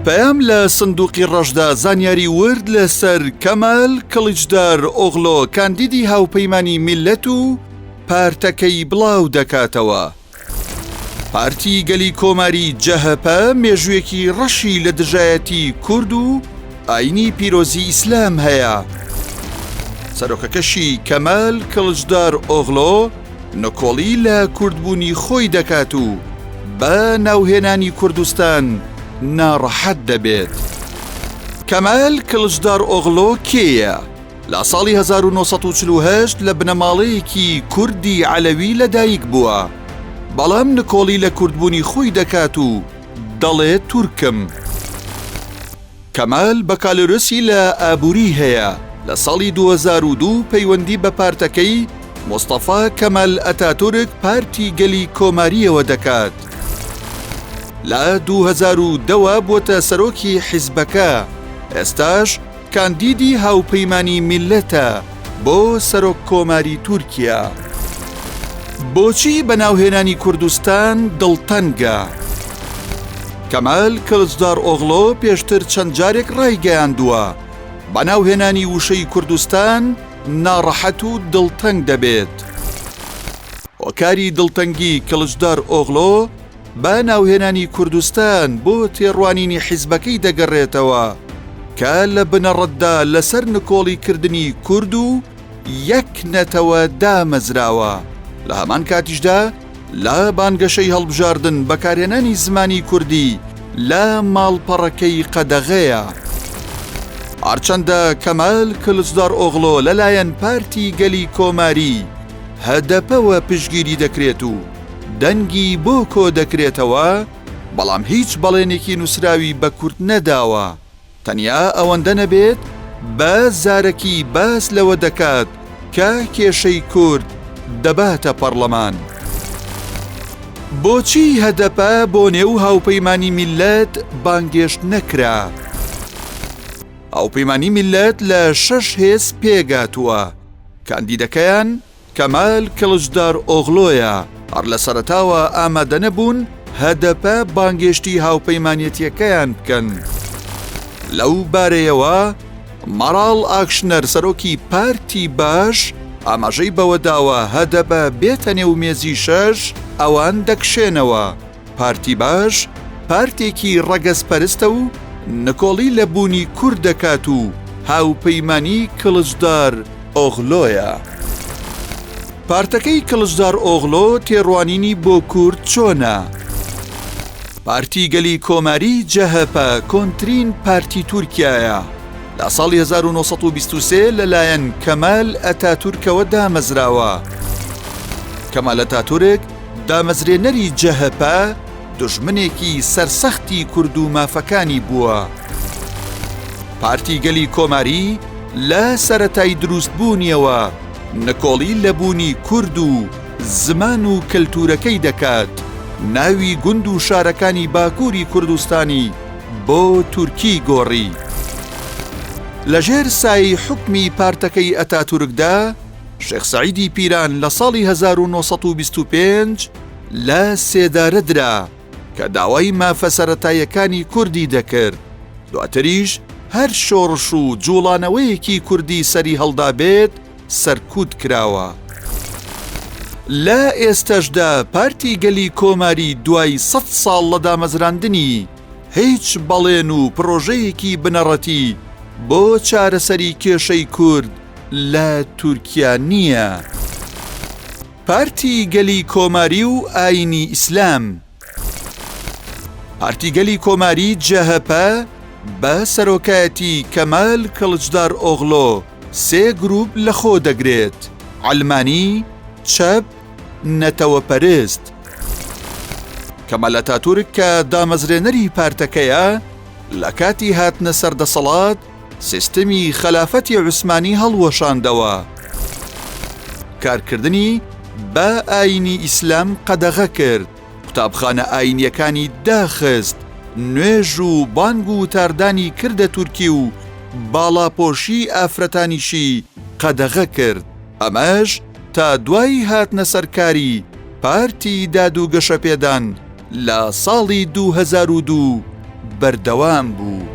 پەیام لە سندوقی ڕەشدا زانیاری ورد لەسەر کەمال کڵیجدار ئۆغڵۆ کاندیدی هاوپەیمانی میلەت و پارتەکەی بڵاو دەکاتەوە. پارتی گەلی کۆماری جەهەپە مێژوویەکی ڕەشی لە دژایەتی کورد و ئاینی پیرۆزی ئیسلام هەیە. سەرۆکەکەشی کەمال کڵیجدار ئۆغڵۆ نکۆڵی لە کوردبوونی خۆی دەکات و بە ناوهێنانی کوردستان ناڕەحەت دەبێت. کەمال کڵیجدار ئۆغڵۆ کێیە؟ لە ساڵی 1948 لە بنەماڵەیەکی کوردی عەلەوی لەدایک بووە، بەڵام نکۆڵی لە کوردبوونی خۆی دەکات و دەڵێت تورکم. کەمال بەکالۆرسی لە ئابووری هەیە. لە ساڵی 2002 پەیوەندی بە پارتەکەی مۆستەفا کەمال ئەتاتورک پارتی گەلی کۆماریەوە دەکات. لە 2010 بووەتە سەرۆکی حیزبەکە، ئێستاش کاندیدی هاوپەیمانی میلەتە بۆ سەرۆک کۆماری تورکیا. بۆچی بەناوهێنانی کوردستان دڵتەنگە؟ کەمال کڵیجدار ئۆغڵۆ پێشتر چەند جارێک ڕایگەیاندووە بەناوهێنانی وشەی کوردستان ناڕەحەت و دڵتەنگ دەبێت. هۆکاری دڵتەنگی کڵیجدار ئۆغڵۆ بە ناوهێنانی کوردستان بۆ تێڕوانینی حیزبەکەی دەگەڕێتەوە کە لە بنەڕەتدا لەسەر نکۆڵی کردنی کورد و یەک نەتەوە دامەزراوە. لە هەمان کاتیشدا لە بانگەشەی هەڵبژاردن بەکارهێنانی زمانی کوردی لە ماڵپەڕەکەی قەدەغەیە. هەرچەندە کەمال کڵیجدار ئۆغڵۆ لەلایەن پارتی گەلی کۆماری هەدەپەوە پشتگیری دەکرێت و دەنگی بۆ کۆ دەکرێتەوە، بەڵام هیچ بەڵێنێکی نووسراوی بە کورد نەداوە. تەنیا ئەوەندە نەبێت بە زارەکی باس لەوە دەکات کە کێشەی کورد دەباتە پەرلەمان. بۆچی هەدەپە بۆ نێو هاوپەیمانی میلەت بانگێشت نەکرا؟ هاوپەیمانی میلەت لە 6 هێز پێگاتووە. کاندیدەکەیان کەمال کڵیجدار ئۆغڵۆیە. هەر لە سەرەتاوە ئامادە نەبوون هەدەپە بانگێشتی هاوپەیمانیەتیەکەیان بکەن. لەو بارەیەوە مەڕاڵ ئاکشنەر سەرۆکی پارتی باش ئاماژەی بەوە داوە هەدەپە بێتە نێو مێزی 6 ئەوان دەکشێنەوە. پارتی باش پارتێکی ڕەگەزپەرستە و نکۆڵی لە بوونی کورد دەکات و هاوپەیمانی کڵیجدار ئۆغڵۆیە. پارتەکەی کڵیجدار ئۆغڵۆ تێڕوانینی بۆ کورد چۆنە؟ پارتی گەلی کۆماری جەهەپە کۆنترین پارتی تورکیایە. لە ساڵی 1923 لەلایەن کەمال ئەتاتورکەوە دامەزراوە. کەمال ئەتاتورک دامەزرێنەری جەهەپە دوژمنێکی سەرسەختی کورد و مافەکانی بووە. پارتی گەلی کۆماری لە سەرەتای دروستبوونیەوە نکۆڵی لە بوونی کورد و زمان و کەلتورەکەی دەکات. ناوی گوند و شارەکانی باکووری کوردستانی بۆ تورکی گۆڕی. لەژێر سای حکمی پارتەکەی ئەتاتورکدا شێخ سەعیدی پیران لە ساڵی 1925 لە سێدارەدرا کە داوای مافە سەرەتاییەکانی کوردی دەکرد. دواتریش هەر شۆڕش و جوڵانەوەیەکی کوردی سەری هەڵدا بێت سەرکوت کراوە. لە ئێستەشدا پارتی گەلی کۆماری دوای 100 ساڵ لە دامەزراندنی هیچ بەڵێن و پرۆژەیەکی بنەڕەتی بۆ چارەسەری کێشەی کورد لە تورکیا نییە. پارتی گەلی کۆماری و ئاینی ئیسلام. پارتی گەلی کۆماری جەهەپە بە سەرۆکایەتی کەمال کڵیجدار ئۆغڵۆ 3 گروپ لەخۆ دەگرێت: عەلمانی، چەپ، نەتەوەپەرست. کەمال ئەتاتورک کە دامەزرێنەری پارتەکەیە لە کاتی هاتنە سەردەسەڵات سیستەمی خەلافەتی عوسمانی هەڵوەشاندەوە. کارکردنی بە ئاینی ئیسلام قەدەغە کرد، قوتابخانە ئاینیەکانی داخست، نوێژ و بانگ و تاردانی کردە تورکی و باڵاپۆشی ئافرەتانیشی قەدەغە کرد. ئەمەش تا دوای هاتنە سەرکاری پارتی داد و گەشەپێدان لە ساڵی 2002 بەردەوام بوو